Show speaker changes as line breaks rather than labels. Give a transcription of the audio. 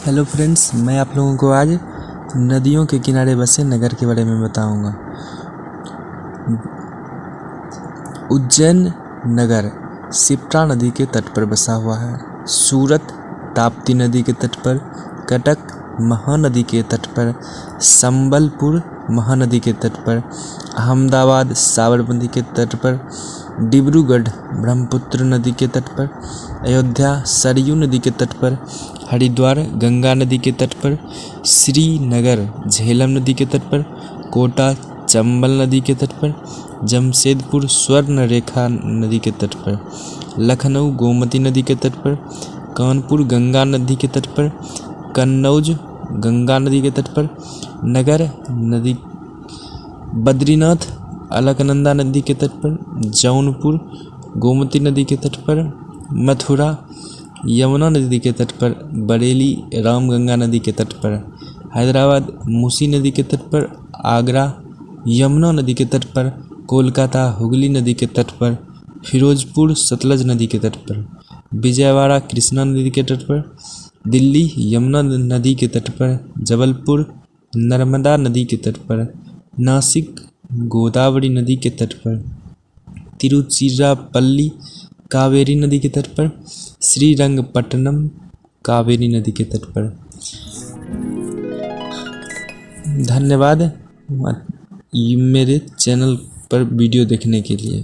Hello friends, मैं आप लोगों को आज नदियों के किनारे बसे नगर के बारे में बताऊंगा। उज्जैन नगर शिप्रा नदी के तट पर बसा हुआ है। सूरत ताप्ती नदी के तट पर, कटक महानदी के तट पर, संबलपुर महानदी के तट पर, अहमदाबाद साबरमती के तट पर, डिब्रूगढ़ ब्रह्मपुत्र नदी के तट पर, अयोध्या सरयू नदी के तट पर, हरिद्वार गंगा नदी के तट पर, श्रीनगर झेलम नदी के तट पर, कोटा चंबल नदी के तट पर, जमशेदपुर स्वर्ण रेखा नदी के तट पर, लखनऊ गोमती नदी के तट पर, कानपुर गंगा नदी के तट पर, कन्नौज गंगा नदी के तट पर, नगर नदी, बद्रीनाथ अलकनंदा नदी के तट पर, जौनपुर गोमती नदी के तट पर, मथुरा यमुना नदी के तट पर, बरेली रामगंगा नदी के तट पर, हैदराबाद मूसी नदी के तट पर, आगरा यमुना नदी के तट पर, कोलकाता हुगली नदी के तट पर, फिरोजपुर सतलज नदी के तट पर, विजयवाड़ा कृष्णा नदी के तट पर, दिल्ली यमुना नदी के तट पर, जबलपुर नर्मदा नदी के तट पर, नासिक गोदावरी नदी के तट पर, तिरुचिरापल्ली कावेरी नदी के तट पर, श्रीरंगपट्टनम कावेरी नदी के तट पर। धन्यवाद मेरे चैनल पर वीडियो देखने के लिए।